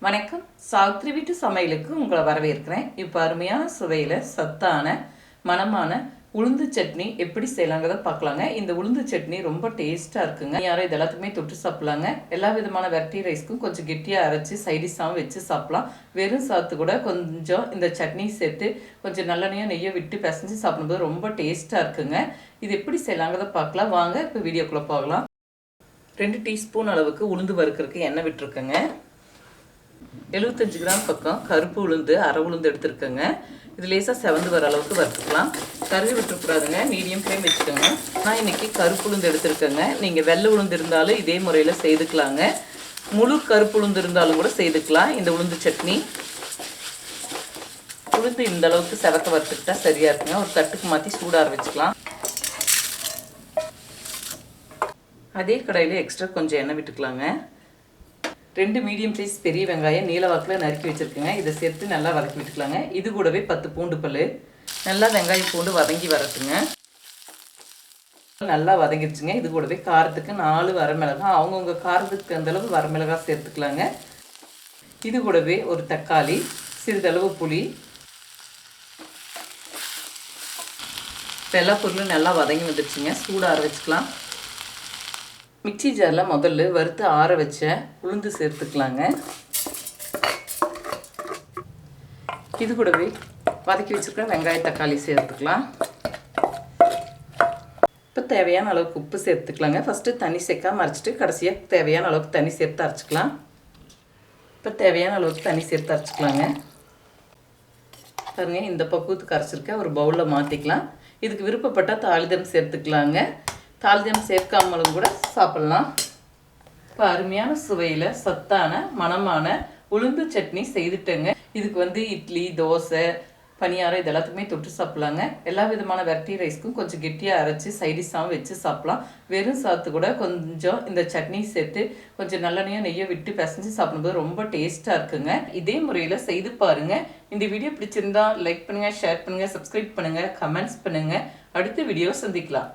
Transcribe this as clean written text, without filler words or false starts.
வணக்கம். சாவித்ரி வீட்டு சமையலுக்கு உங்களை வரவேற்கிறேன். இப்போ அருமையான சுவையில் சத்தான மணமான உளுந்து சட்னி எப்படி செய்யலாங்கிறத பார்க்கலாங்க. இந்த உளுந்து சட்னி ரொம்ப டேஸ்ட்டாக இருக்குங்க. யாரும் இது எல்லாத்துக்குமே தொட்டு சாப்பிட்லாங்க. எல்லா விதமான வெரைட்டி ரைஸ்க்கும் கொஞ்சம் கெட்டியாக அரைச்சி சைடிஷாகவும் வச்சு சாப்பிட்லாம். வெறும் சாத்து கூட கொஞ்சம் இந்த சட்னி சேர்த்து கொஞ்சம் நல்லெண்ணெயும் நெய்யை விட்டு பிசைஞ்சு சாப்பிடும்போது ரொம்ப டேஸ்ட்டாக இருக்குங்க. இது எப்படி செய்யலாங்கிறத பார்க்கலாம் வாங்க. இப்போ வீடியோக்குள்ளே போகலாம். 2 டீஸ்பூன் அளவுக்கு உளுந்து வறுக்கிறதுக்கு எண்ணெய் விட்டுருக்கேங்க. 75 கிராம் பக்கம் கருப்பு உளுந்து அரை உளுந்து எடுத்துருக்கேங்க. இது லேசாக செவந்து வர அளவுக்கு வறுத்துக்கலாம். கருவி விட்டுக்கூடாதுங்க, மீடியம் ஃப்ளேம் வச்சுக்கோங்க. நான் இன்றைக்கி கருப்பு உளுந்து எடுத்துருக்கேங்க. நீங்கள் வெள்ளை உளுந்து இருந்தாலும் இதே முறையில் செய்துக்கலாங்க. முழு கருப்பு உளுந்து இருந்தாலும் கூட செய்துக்கலாம். இந்த உளுந்து சட்னி உளுந்து இந்த அளவுக்கு செவக்க வறுத்துக்கிட்டா சரியாக இருக்குங்க. ஒரு தட்டுக்கு மாற்றி சூடார வச்சுக்கலாம். அதே கடாயில் எக்ஸ்ட்ரா கொஞ்சம் எண்ணெய் விட்டுக்கலாங்க. 2 மீடியம் சைஸ் பெரிய வெங்காயம் நீல வாக்கில் நறுக்கி வச்சுருக்குங்க. இதை சேர்த்து நல்லா வதக்கி விட்டுக்கலாங்க. இது கூடவே 10 பூண்டு பல். நல்லா வெங்காயம் பூண்டு வதங்கி வரட்டுங்க. நல்லா வதங்கிடுச்சுங்க. இது கூடவே காரத்துக்கு 4 வரமிளகாய், அவங்கவுங்க காரத்துக்கு அந்தளவு வரமிளகாய் சேர்த்துக்கலாங்க. இது கூடவே ஒரு தக்காளி, சிறிதளவு புளி. எல்லா பொருளும் நல்லா வதங்கி வந்துடுச்சுங்க. சூடார வச்சுக்கலாம். மிக்சி ஜாரில் முதல்ல வறுத்து ஆற வச்ச உளுந்து சேர்த்துக்கலாங்க. இது கூடவே வதக்கி வச்சுருக்க வெங்காய தக்காளி சேர்த்துக்கலாம். இப்போ தேவையான அளவுக்கு உப்பு சேர்த்துக்கலாங்க. ஃபஸ்ட்டு தண்ணி சேர்க்காம அரைச்சிட்டு கடைசியாக தேவையான அளவுக்கு தண்ணி சேர்த்து அரைச்சிக்கலாம். இப்போ தேவையான அளவுக்கு தண்ணி சேர்த்து அரைச்சிக்கலாங்க. பாருங்க, இந்த பக்குவத்துக்கு அரைச்சிருக்க ஒரு பவுலில் மாற்றிக்கலாம். இதுக்கு விருப்பப்பட்டால் தாளிதம் சேர்த்துக்கலாங்க. தாளிதம் சேர்க்காமலும் கூட சாப்பிட்லாம். இப்போ அருமையான சுவையில் சத்தான மணமான உளுந்து சட்னி செய்துட்டேங்க. இதுக்கு இட்லி, தோசை, பனியாரம் இது எல்லாத்துக்குமே தொட்டு சாப்பிட்லாங்க. எல்லா விதமான வெரைட்டி ரைஸ்க்கும் கொஞ்சம் கெட்டியாக அரைச்சி சைடிஷாகவும் வச்சு சாப்பிட்லாம். வெறும் சாத்து கூட கொஞ்சம் இந்த சட்னி சேர்த்து கொஞ்சம் நல்லெண்ணெயும் நெய்யை விட்டு பிசைஞ்சு சாப்பிடும்போது ரொம்ப டேஸ்ட்டாக இருக்குங்க. இதே முறையில் செய்து பாருங்கள். இந்த வீடியோ பிடிச்சிருந்தா லைக் பண்ணுங்கள், ஷேர் பண்ணுங்கள், சப்ஸ்கிரைப் பண்ணுங்கள், கமெண்ட்ஸ் பண்ணுங்கள். அடுத்த வீடியோ சந்திக்கலாம்.